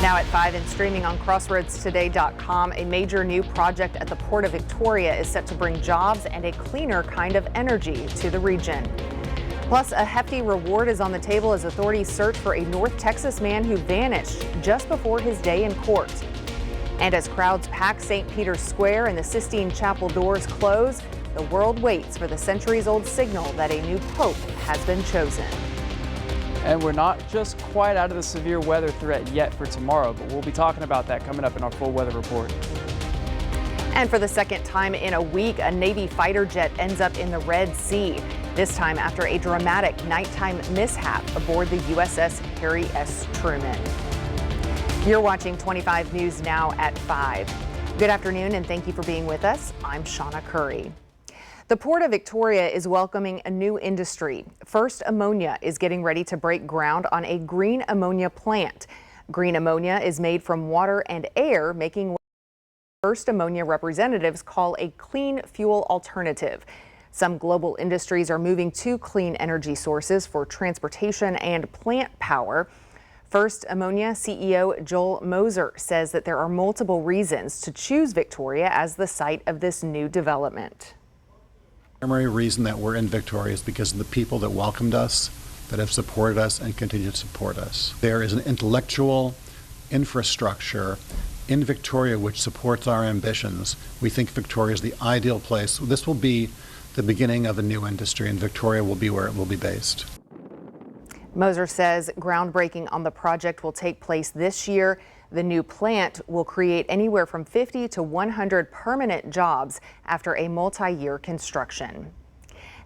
Now at 5 and streaming on crossroadstoday.com, a major new project at the Port of Victoria is set to bring jobs and a cleaner kind of energy to the region. Plus, a hefty reward is on the table as authorities search for a North Texas man who vanished just before his day in court. And as crowds pack St. Peter's Square and the Sistine Chapel doors close, the world waits for the centuries-old signal that a new pope has been chosen. And we're not just quite out of the severe weather threat yet for tomorrow, but we'll be talking about that coming up in our full weather report. And for the second time in a week, a Navy fighter jet ends up in the Red Sea, this time after a dramatic nighttime mishap aboard the USS Harry S. Truman. You're watching 25 News Now at 5. Good afternoon and thank you for being with us. I'm Shawna Currie. The Port of Victoria is welcoming a new industry. First Ammonia is getting ready to break ground on a green ammonia plant. Green ammonia is made from water and air, making what First Ammonia representatives call a clean fuel alternative. Some global industries are moving to clean energy sources for transportation and plant power. First Ammonia CEO Joel Moser says that there are multiple reasons to choose Victoria as the site of this new development. The primary reason that we're in Victoria is because of the people that welcomed us, that have supported us and continue to support us. There is an intellectual infrastructure in Victoria which supports our ambitions. We think Victoria is the ideal place. This will be the beginning of a new industry, and Victoria will be where it will be based. Moser says groundbreaking on the project will take place this year. The new plant will create anywhere from 50 to 100 permanent jobs after a multi-year construction.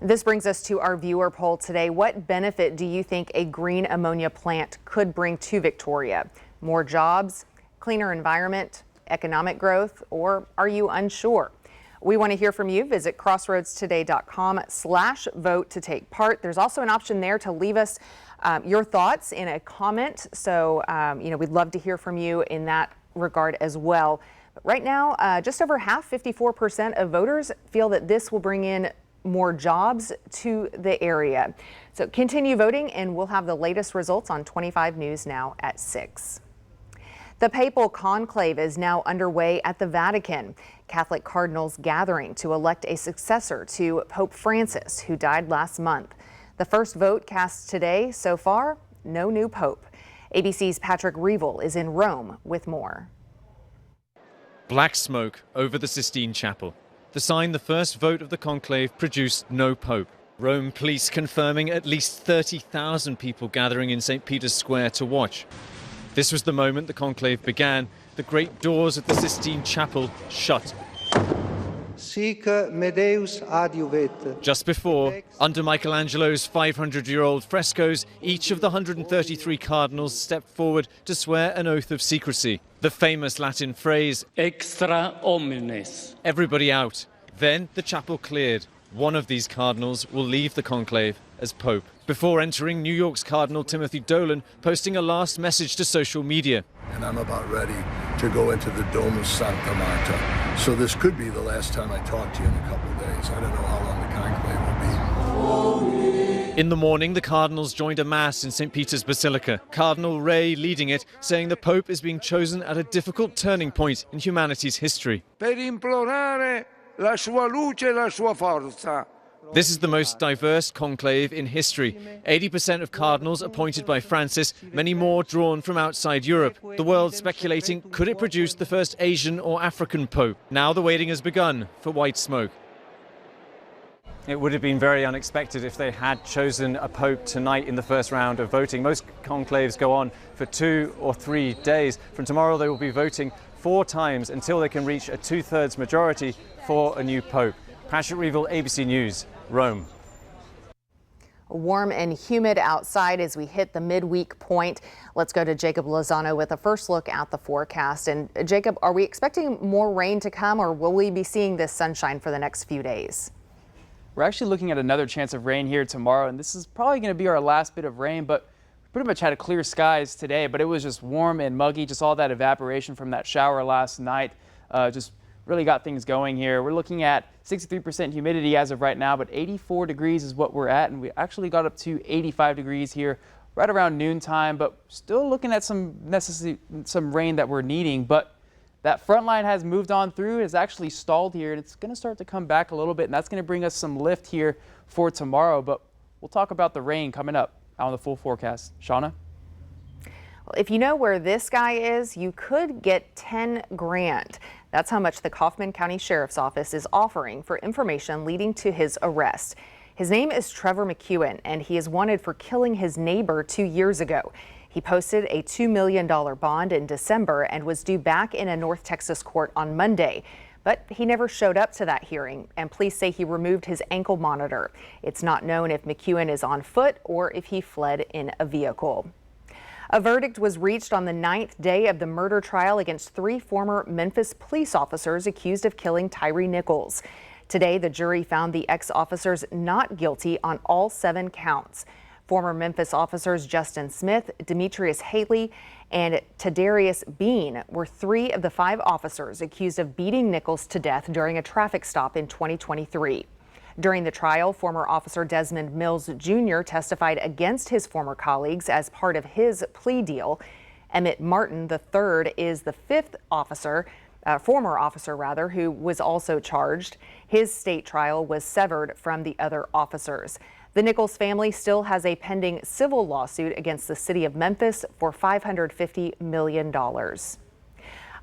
This brings us to our viewer poll today. What benefit do you think a green ammonia plant could bring to Victoria? More jobs, cleaner environment, economic growth, or are you unsure? We want to hear from you. Visit crossroadstoday.com/vote to take part. There's also an option there to leave us your thoughts in a comment. So, we'd love to hear from you in that regard as well. But right now, just over half, 54% of voters feel that this will bring in more jobs to the area. So continue voting and we'll have the latest results on 25 News Now at 6. The papal conclave is now underway at the Vatican. Catholic cardinals gathering to elect a successor to Pope Francis, who died last month. The first vote cast today. So far, no new pope. ABC's Patrick Reevell is in Rome with more. Black smoke over the Sistine Chapel. The sign the first vote of the conclave produced no pope. Rome police confirming at least 30,000 people gathering in St. Peter's Square to watch. This was the moment the conclave began. The great doors of the Sistine Chapel shut. Sic Medeus adiuvet. Just before, under Michelangelo's 500-year-old frescoes, each of the 133 cardinals stepped forward to swear an oath of secrecy. The famous Latin phrase, extra omnes. Everybody out. Then the chapel cleared. One of these cardinals will leave the conclave as Pope. Before entering, New York's Cardinal Timothy Dolan posting a last message to social media. And I'm about ready to go into the Dome of Santa Marta. So this could be the last time I talk to you in a couple of days. I don't know how long the conclave will be. In the morning, the cardinals joined a mass in St. Peter's Basilica. Cardinal Ray leading it, saying the Pope is being chosen at a difficult turning point in humanity's history. Per implorare la sua luce e la sua forza. This is the most diverse conclave in history. 80% of cardinals appointed by Francis, many more drawn from outside Europe. The world speculating, could it produce the first Asian or African pope? Now the waiting has begun for white smoke. It would have been very unexpected if they had chosen a pope tonight in the first round of voting. Most conclaves go on for 2 or 3 days. From tomorrow they will be voting 4 times until they can reach a 2/3 majority for a new pope. Patrick Reevell, ABC News, Rome. Warm and humid outside as we hit the midweek point. Let's go to Jacob Lozano with a first look at the forecast. And Jacob, are we expecting more rain to come, or will we be seeing this sunshine for the next few days? We're actually looking at another chance of rain here tomorrow, and this is probably going to be our last bit of rain, but we pretty much had a clear skies today, but it was just warm and muggy, just all that evaporation from that shower last night. Just really got things going here. We're looking at 63% humidity as of right now, but 84 degrees is what we're at, and we actually got up to 85 degrees here right around noontime, but still looking at some rain that we're needing. But that front line has moved on through, has actually stalled here, and it's going to start to come back a little bit, and that's going to bring us some lift here for tomorrow. But we'll talk about the rain coming up on the full forecast. Shawna? Well, if you know where this guy is, you could get 10 grand. That's how much the Kaufman County Sheriff's Office is offering for information leading to his arrest. His name is Trevor McEwen, and he is wanted for killing his neighbor 2 years ago. He posted a $2 million bond in December and was due back in a North Texas court on Monday. But he never showed up to that hearing, and police say he removed his ankle monitor. It's not known if McEwen is on foot or if he fled in a vehicle. A verdict was reached on the 9th day of the murder trial against 3 former Memphis police officers accused of killing Tyree Nichols. Today, the jury found the ex-officers not guilty on all 7 counts. Former Memphis officers Justin Smith, Demetrius Haley, and Tadarius Bean were 3 of the 5 officers accused of beating Nichols to death during a traffic stop in 2023. During the trial, former officer Desmond Mills Jr. testified against his former colleagues as part of his plea deal. Emmett Martin III is the 5th officer, former officer rather, who was also charged. His state trial was severed from the other officers. The Nichols family still has a pending civil lawsuit against the city of Memphis for $550 million.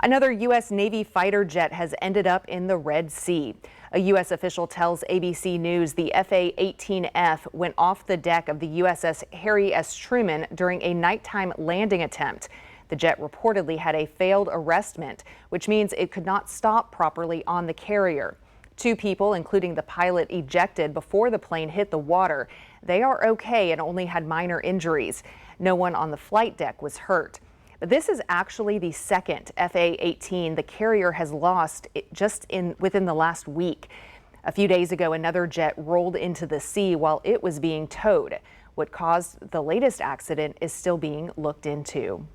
Another U.S. Navy fighter jet has ended up in the Red Sea. A U.S. official tells ABC News the FA-18F went off the deck of the USS Harry S. Truman during a nighttime landing attempt. The jet reportedly had a failed arrestment, which means it could not stop properly on the carrier. 2 people, including the pilot, ejected before the plane hit the water. They are okay and only had minor injuries. No one on the flight deck was hurt. But this is actually the second FA-18 the carrier has lost within the last week. A few days ago, another jet rolled into the sea while it was being towed. What caused the latest accident is still being looked into.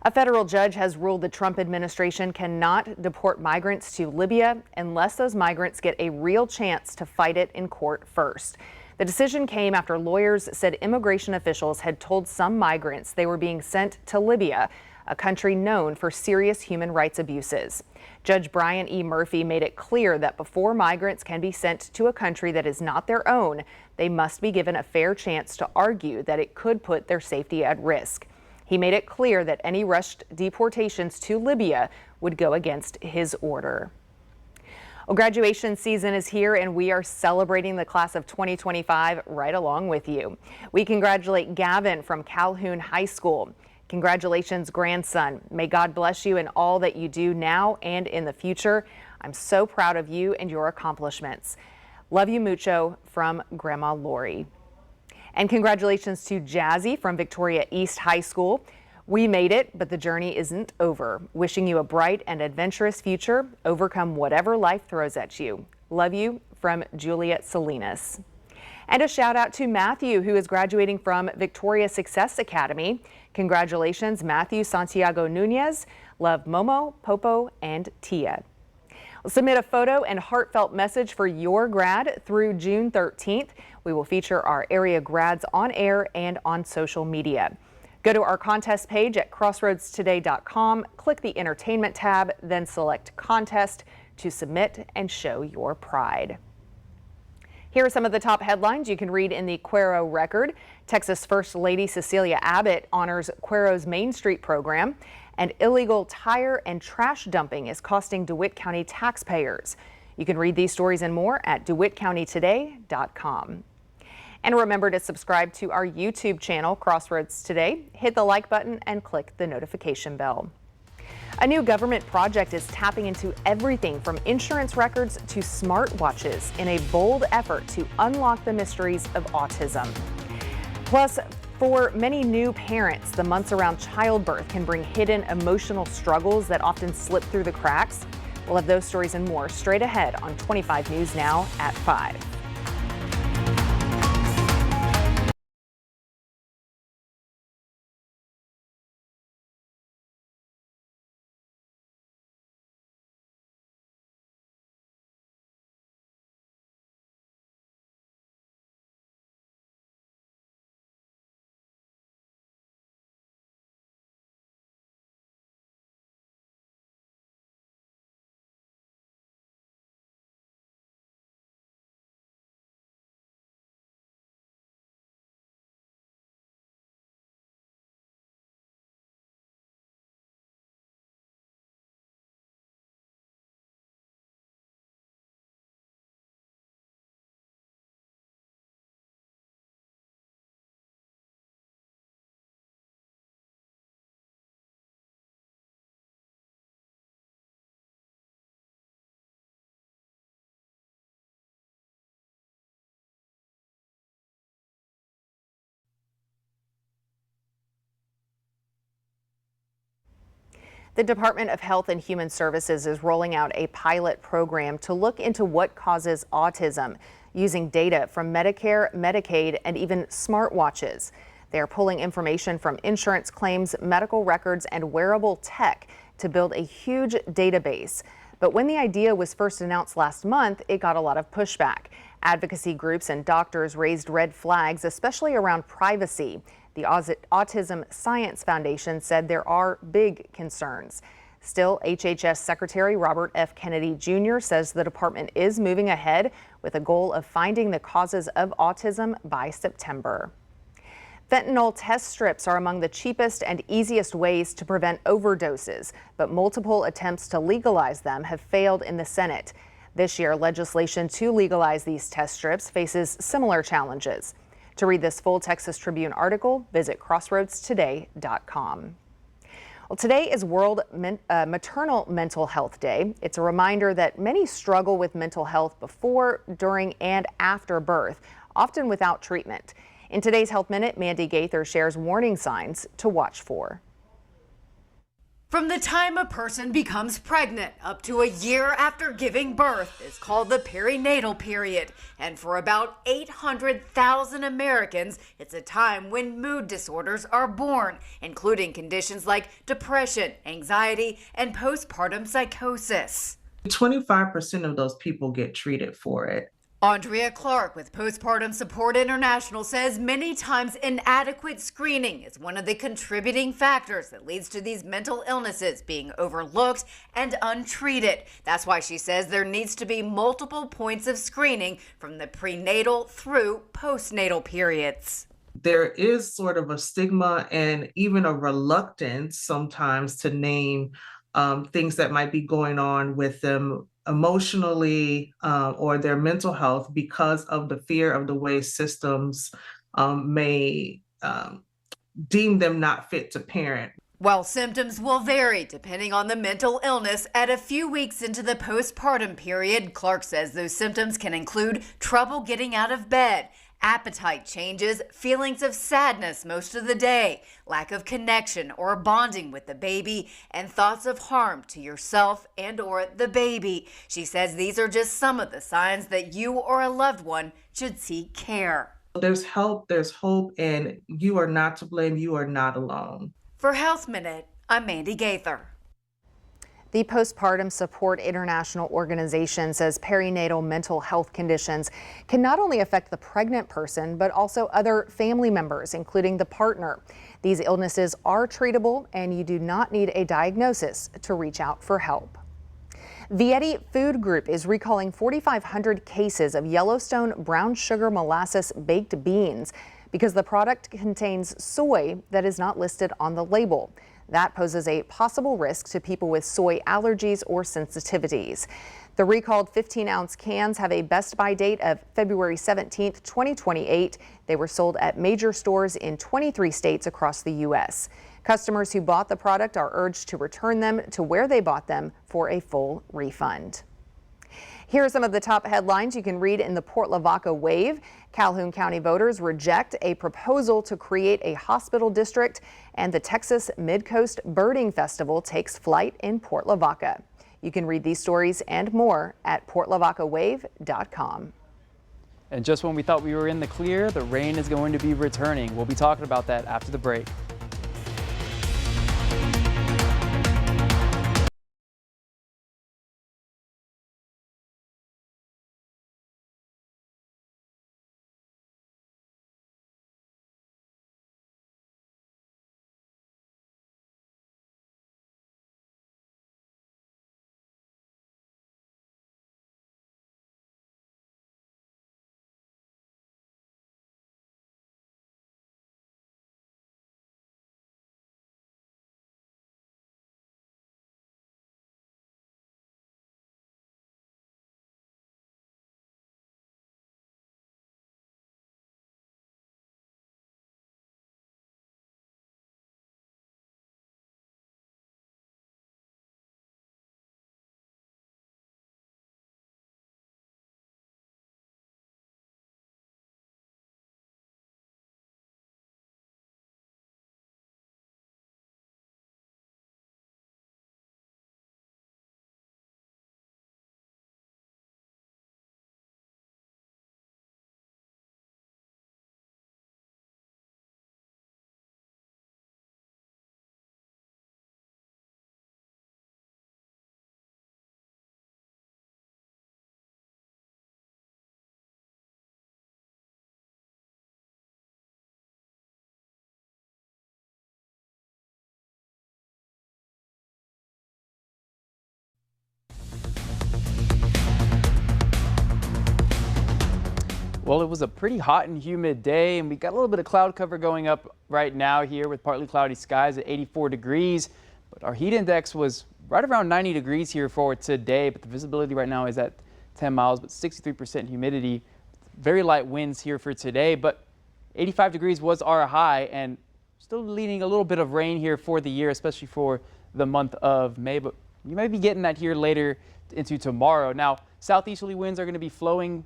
A federal judge has ruled the Trump administration cannot deport migrants to Libya unless those migrants get a real chance to fight it in court first. The decision came after lawyers said immigration officials had told some migrants they were being sent to Libya, a country known for serious human rights abuses. Judge Brian E. Murphy made it clear that before migrants can be sent to a country that is not their own, they must be given a fair chance to argue that it could put their safety at risk. He made it clear that any rushed deportations to Libya would go against his order. Well, graduation season is here, and we are celebrating the class of 2025 right along with you. We congratulate Gavin from Calhoun High School. Congratulations, grandson. May God bless you in all that you do now and in the future. I'm so proud of you and your accomplishments. Love you mucho from Grandma Lori. And congratulations to Jazzy from Victoria East High School. We made it, but the journey isn't over. Wishing you a bright and adventurous future. Overcome whatever life throws at you. Love you from Juliet Salinas. And a shout out to Matthew, who is graduating from Victoria Success Academy. Congratulations, Matthew Santiago Nunez. Love Momo, Popo, and Tia. Submit a photo and heartfelt message for your grad through June 13th. We will feature our area grads on air and on social media. Go to our contest page at crossroadstoday.com, click the entertainment tab, then select contest to submit and show your pride. Here are some of the top headlines you can read in the Cuero Record. Texas First Lady Cecilia Abbott honors Cuero's Main Street program, and illegal tire and trash dumping is costing DeWitt County taxpayers. You can read these stories and more at dewittcountytoday.com. And remember to subscribe to our YouTube channel, Crossroads Today. Hit the like button and click the notification bell. A new government project is tapping into everything from insurance records to smartwatches in a bold effort to unlock the mysteries of autism. Plus, for many new parents, the months around childbirth can bring hidden emotional struggles that often slip through the cracks. We'll have those stories and more straight ahead on 25 News Now at 5. The Department of Health and Human Services is rolling out a pilot program to look into what causes autism, using data from Medicare, Medicaid, and even smartwatches. They are pulling information from insurance claims, medical records, and wearable tech to build a huge database. But when the idea was first announced last month, it got a lot of pushback. Advocacy groups and doctors raised red flags, especially around privacy. The Autism Science Foundation said there are big concerns. Still, HHS Secretary Robert F. Kennedy Jr. says the department is moving ahead with a goal of finding the causes of autism by September. Fentanyl test strips are among the cheapest and easiest ways to prevent overdoses, but multiple attempts to legalize them have failed in the Senate. This year, legislation to legalize these test strips faces similar challenges. To read this full Texas Tribune article, visit crossroadstoday.com. Well, today is World Maternal Mental Health Day. It's a reminder that many struggle with mental health before, during, and after birth, often without treatment. In today's Health Minute, Mandy Gaither shares warning signs to watch for. From the time a person becomes pregnant up to a year after giving birth is called the perinatal period. And for about 800,000 Americans, it's a time when mood disorders are born, including conditions like depression, anxiety, and postpartum psychosis. 25% of those people get treated for it. Andrea Clark with Postpartum Support International says many times inadequate screening is one of the contributing factors that leads to these mental illnesses being overlooked and untreated. That's why she says there needs to be multiple points of screening from the prenatal through postnatal periods. There is sort of a stigma and even a reluctance sometimes to name things that might be going on with them emotionally or their mental health because of the fear of the way systems may deem them not fit to parent. While symptoms will vary depending on the mental illness, at a few weeks into the postpartum period, Clark says those symptoms can include trouble getting out of bed, appetite changes, feelings of sadness most of the day, lack of connection or bonding with the baby, and thoughts of harm to yourself and or the baby. She says these are just some of the signs that you or a loved one should seek care. There's help, there's hope, and you are not to blame. You are not alone. For Health Minute, I'm Mandy Gaither. The Postpartum Support International organization says perinatal mental health conditions can not only affect the pregnant person, but also other family members, including the partner. These illnesses are treatable, and you do not need a diagnosis to reach out for help. Vietti Food Group is recalling 4,500 cases of Yellowstone brown sugar molasses baked beans because the product contains soy that is not listed on the label. That poses a possible risk to people with soy allergies or sensitivities. The recalled 15-ounce cans have a best by date of February 17, 2028. They were sold at major stores in 23 states across the U.S. Customers who bought the product are urged to return them to where they bought them for a full refund. Here are some of the top headlines you can read in the Port Lavaca Wave. Calhoun County voters reject a proposal to create a hospital district, and the Texas Mid-Coast Birding Festival takes flight in Port Lavaca. You can read these stories and more at portlavacawave.com. And just when we thought we were in the clear, the rain is going to be returning. We'll be talking about that after the break. Well, it was a pretty hot and humid day, and we got a little bit of cloud cover going up right now here with partly cloudy skies at 84 degrees. But our heat index was right around 90 degrees here for today, but the visibility right now is at 10 miles, but 63% humidity. Very light winds here for today, but 85 degrees was our high, and still leading a little bit of rain here for the year, especially for the month of May. But you may be getting that here later into tomorrow. Now, southeasterly winds are going to be flowing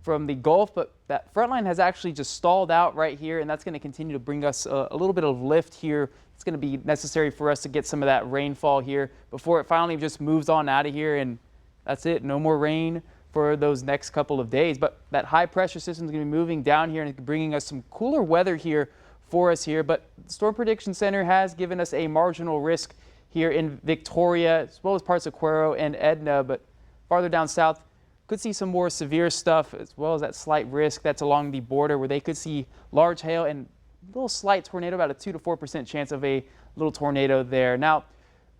from the Gulf, but that front line has actually just stalled out right here, and that's going to continue to bring us a little bit of lift here. It's going to be necessary for us to get some of that rainfall here before it finally just moves on out of here, and that's it. No more rain for those next couple of days. But that high pressure system is going to be moving down here and bringing us some cooler weather here for us here. But the Storm Prediction Center has given us a marginal risk here in Victoria, as well as parts of Cuero and Edna, but farther down south, could see some more severe stuff, as well as that slight risk that's along the border where they could see large hail and a little slight tornado, about a 2 to 4% chance of a little tornado there. Now,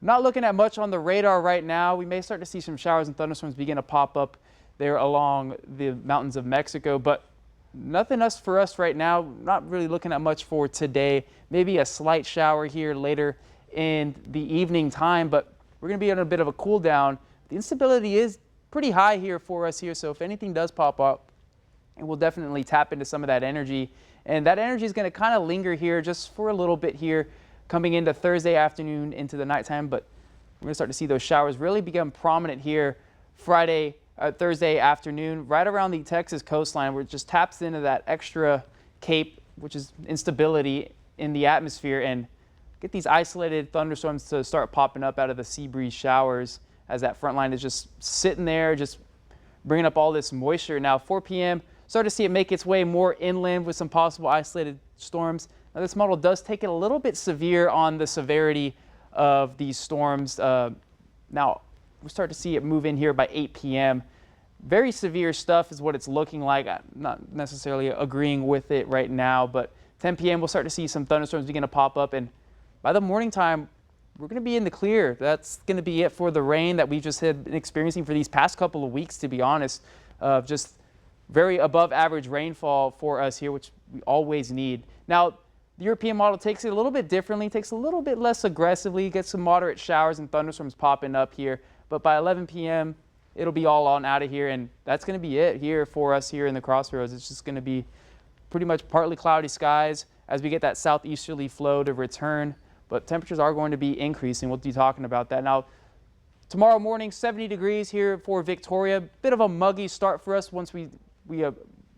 not looking at much on the radar right now. We may start to see some showers and thunderstorms begin to pop up there along the mountains of Mexico, but nothing else for us right now. Not really looking at much for today. Maybe a slight shower here later in the evening time, but we're going to be on a bit of a cool down. The instability is pretty high here for us here, so if anything does pop up, and we'll definitely tap into some of that energy, and that energy is going to kind of linger here just for a little bit here coming into Thursday afternoon into the nighttime. But we're going to start to see those showers really become prominent here Thursday afternoon right around the Texas coastline, where it just taps into that extra cape, which is instability in the atmosphere, and get these isolated thunderstorms to start popping up out of the sea breeze showers as that front line is just sitting there, just bringing up all this moisture. Now, 4 p.m., start to see it make its way more inland with some possible isolated storms. Now, this model does take it a little bit severe on the severity of these storms. Now, we start to see it move in here by 8 p.m. Very severe stuff is what it's looking like. I'm not necessarily agreeing with it right now, but 10 p.m. we'll start to see some thunderstorms begin to pop up, and by the morning time, we're going to be in the clear. That's going to be it for the rain that we've just been experiencing for these past couple of weeks, to be honest. Just very above average rainfall for us here, which we always need. Now, the European model takes it a little bit differently, takes a little bit less aggressively, gets some moderate showers and thunderstorms popping up here. But by 11 p.m., it'll be all on out of here, and that's going to be it here for us here in the Crossroads. It's just going to be pretty much partly cloudy skies as we get that southeasterly flow to return. But temperatures are going to be increasing. We'll be talking about that. Now, tomorrow morning, 70 degrees here for Victoria. Bit of a muggy start for us once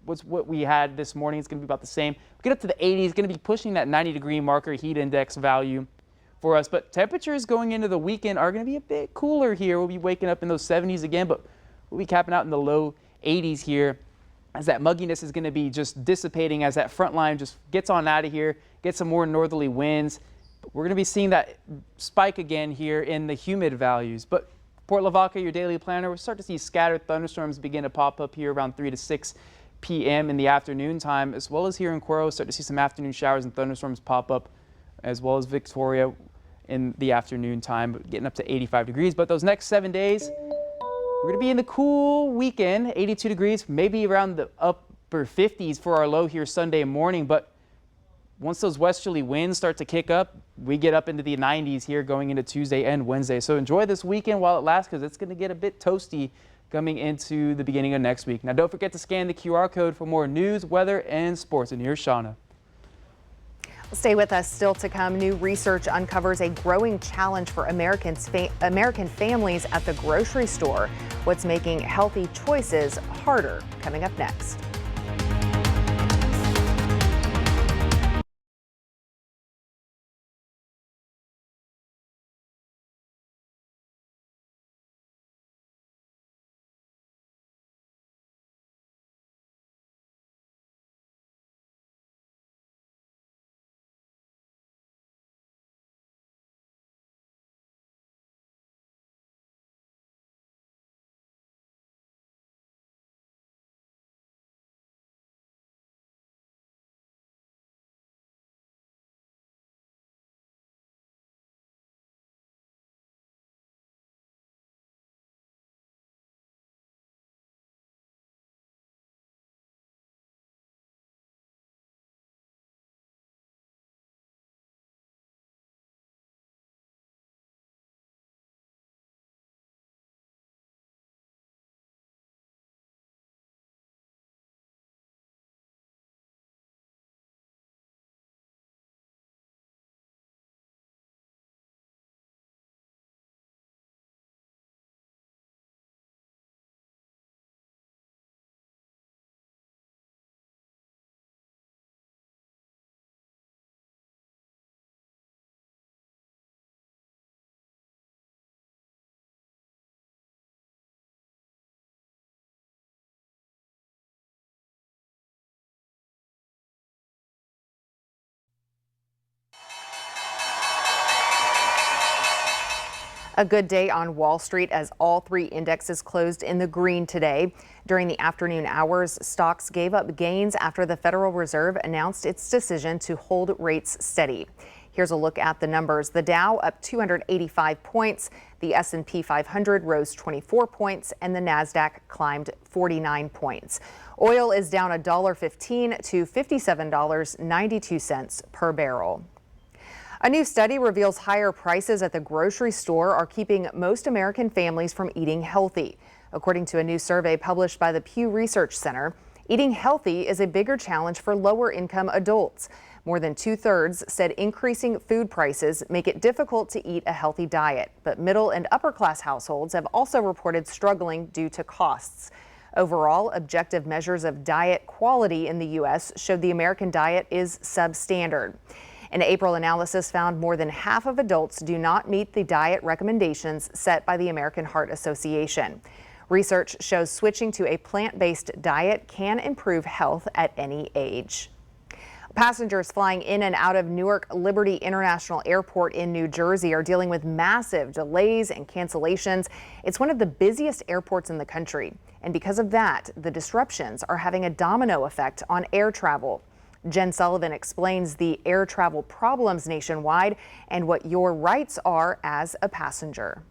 what's what we had this morning. It's going to be about the same. We get up to the 80s. It's going to be pushing that 90-degree marker heat index value for us. But temperatures going into the weekend are going to be a bit cooler here. We'll be waking up in those 70s again, but we'll be capping out in the low 80s here, as that mugginess is going to be just dissipating as that front line just gets on out of here, gets some more northerly winds. We're going to be seeing that spike again here in the humid values. But Port Lavaca, your daily planner, we'll start to see scattered thunderstorms begin to pop up here around 3 to 6 p.m. in the afternoon time, as well as here in Cuero, start to see some afternoon showers and thunderstorms pop up, as well as Victoria in the afternoon time, getting up to 85 degrees. But those next 7 days, we're going to be in the cool weekend, 82 degrees, maybe around the upper 50s for our low here Sunday morning. But once those westerly winds start to kick up, we get up into the 90s here going into Tuesday and Wednesday. So enjoy this weekend while it lasts, because it's going to get a bit toasty coming into the beginning of next week. Now, don't forget to scan the QR code for more news, weather, and sports. And here's Shawna. Stay with us. Still to come, new research uncovers a growing challenge for American families at the grocery store. What's making healthy choices harder? Coming up next. A good day on Wall Street as all three indexes closed in the green today. During the afternoon hours, stocks gave up gains after the Federal Reserve announced its decision to hold rates steady. Here's a look at the numbers. The Dow up 285 points, the S&P 500 rose 24 points, and the Nasdaq climbed 49 points. Oil is down $1.15 to $57.92 per barrel. A new study reveals higher prices at the grocery store are keeping most American families from eating healthy. According to a new survey published by the Pew Research Center, eating healthy is a bigger challenge for lower-income adults. More than 2/3 said increasing food prices make it difficult to eat a healthy diet, but middle and upper-class households have also reported struggling due to costs. Overall, objective measures of diet quality in the U.S. showed the American diet is substandard. An April analysis found more than half of adults do not meet the diet recommendations set by the American Heart Association. Research shows switching to a plant-based diet can improve health at any age. Passengers flying in and out of Newark Liberty International Airport in New Jersey are dealing with massive delays and cancellations. It's one of the busiest airports in the country. And because of that, the disruptions are having a domino effect on air travel. Jen Sullivan explains the air travel problems nationwide and what your rights are as a passenger.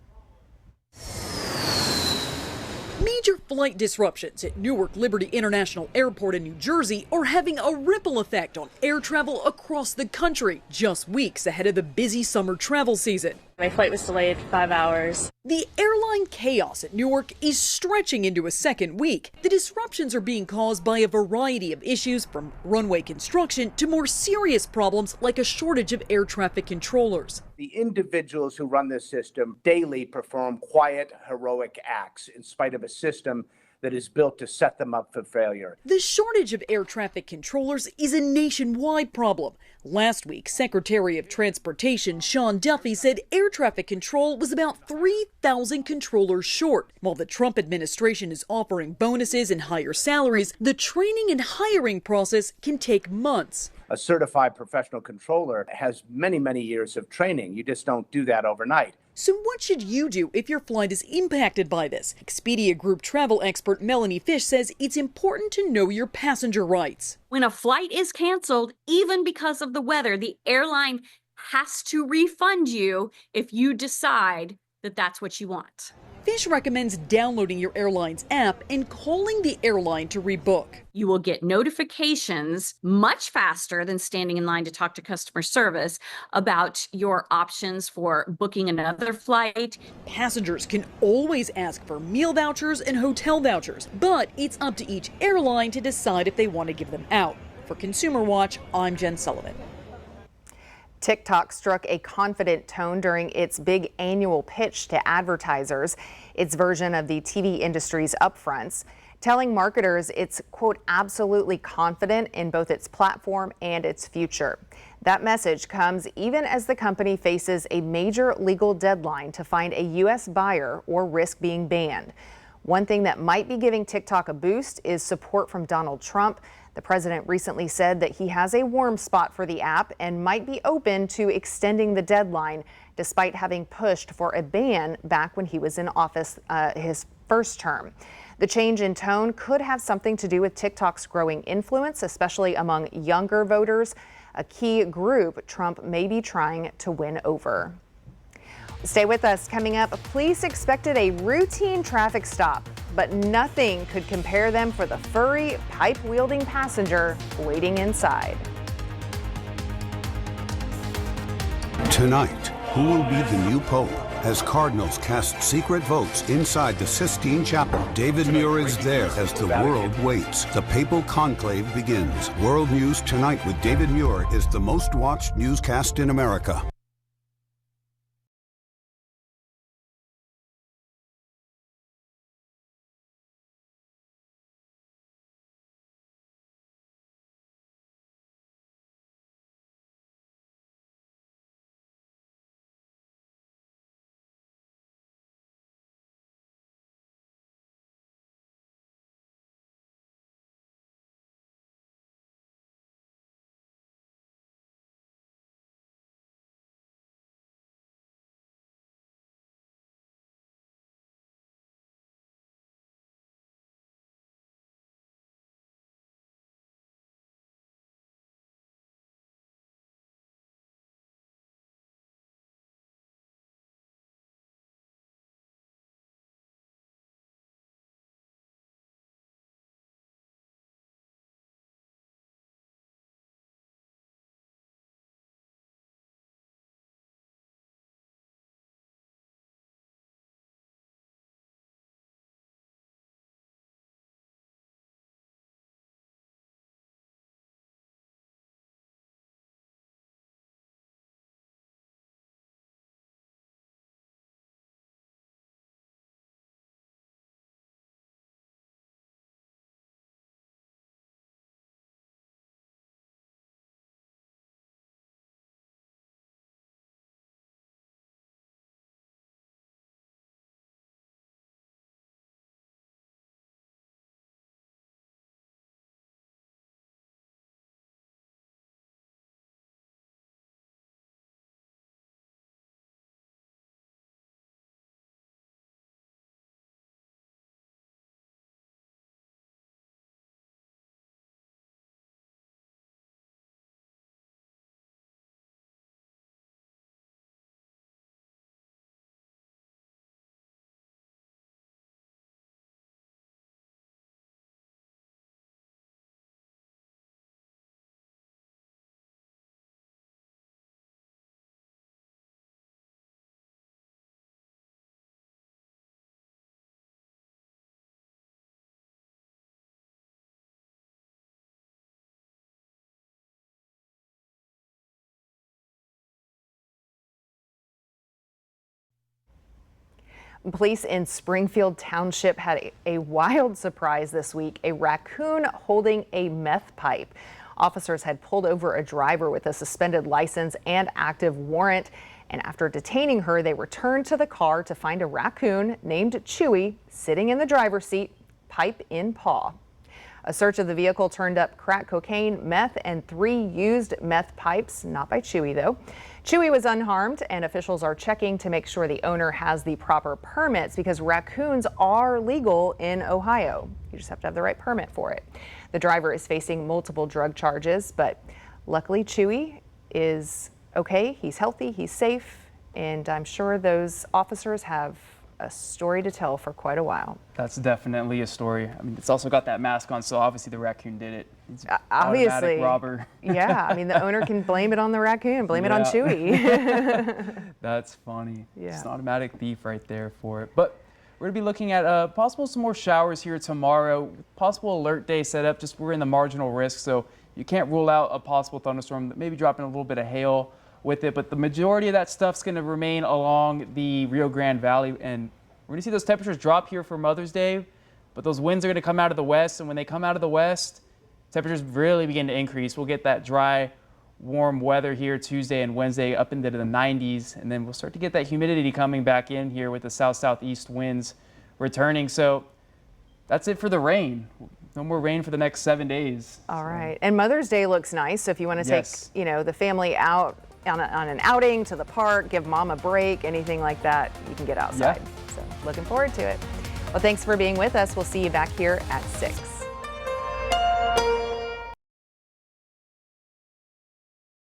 Major flight disruptions at Newark Liberty International Airport in New Jersey are having a ripple effect on air travel across the country, just weeks ahead of the busy summer travel season. My flight was delayed 5 hours. The airline chaos at Newark is stretching into a second week. The disruptions are being caused by a variety of issues, from runway construction to more serious problems like a shortage of air traffic controllers. The individuals who run this system daily perform quiet, heroic acts in spite of a system that is built to set them up for failure. The shortage of air traffic controllers is a nationwide problem. Last week, Secretary of Transportation Sean Duffy said air traffic control was about 3,000 controllers short. While the Trump administration is offering bonuses and higher salaries, the training and hiring process can take months. A certified professional controller has many, many years of training. You just don't do that overnight. So what should you do if your flight is impacted by this? Expedia Group travel expert Melanie Fish says it's important to know your passenger rights. When a flight is canceled, even because of the weather, the airline has to refund you if you decide that that's what you want. Fish recommends downloading your airline's app and calling the airline to rebook. You will get notifications much faster than standing in line to talk to customer service about your options for booking another flight. Passengers can always ask for meal vouchers and hotel vouchers, but it's up to each airline to decide if they want to give them out. For Consumer Watch, I'm Jen Sullivan. TikTok struck a confident tone during its big annual pitch to advertisers, its version of the TV industry's upfronts, telling marketers it's, quote, absolutely confident in both its platform and its future. That message comes even as the company faces a major legal deadline to find a U.S. buyer or risk being banned. One thing that might be giving TikTok a boost is support from Donald Trump. The president recently said that he has a warm spot for the app and might be open to extending the deadline, despite having pushed for a ban back when he was in office his first term. The change in tone could have something to do with TikTok's growing influence, especially among younger voters, a key group Trump may be trying to win over. Stay with us. Coming up, police expected a routine traffic stop, but nothing could compare them for the furry, pipe-wielding passenger waiting inside. Tonight, who will be the new pope? As Cardinals cast secret votes inside the Sistine Chapel, David Muir is there as the world waits. The papal conclave begins. World News Tonight with David Muir is the most watched newscast in America. Police in Springfield Township had a wild surprise this week, a raccoon holding a meth pipe. Officers had pulled over a driver with a suspended license and active warrant, and after detaining her, they returned to the car to find a raccoon named Chewy sitting in the driver's seat, pipe in paw. A search of the vehicle turned up crack cocaine, meth, and 3 used meth pipes, not by Chewy though. Chewy was unharmed, and officials are checking to make sure the owner has the proper permits because raccoons are legal in Ohio. You just have to have the right permit for it. The driver is facing multiple drug charges, but luckily Chewy is okay. He's healthy, he's safe, and I'm sure those officers have a story to tell for quite a while. That's definitely a story. I mean, it's also got that mask on, so obviously the raccoon did it. It's obviously, automatic robber. Yeah, I mean, the owner can blame it on the raccoon, blame it on Chewy. That's funny. Yeah. It's an automatic thief right there for it. But we're going to be looking at possible some more showers here tomorrow. Possible alert day set up. Just we're in the marginal risk, so you can't rule out a possible thunderstorm. Maybe dropping a little bit of hail with it, but the majority of that stuff's going to remain along the Rio Grande Valley, and we're going to see those temperatures drop here for Mother's Day, but those winds are going to come out of the west, and when they come out of the west, temperatures really begin to increase. We'll get that dry, warm weather here Tuesday and Wednesday up into the 90s, and then we'll start to get that humidity coming back in here with the south-southeast winds returning. So that's it for the rain. No more rain for the next 7 days. All right, and Mother's Day looks nice, so if you want to take, the family out on an outing to the park, give mom a break, anything like that, you can get outside. So looking forward to it. Well, thanks for being with us. We'll see you back here at 6.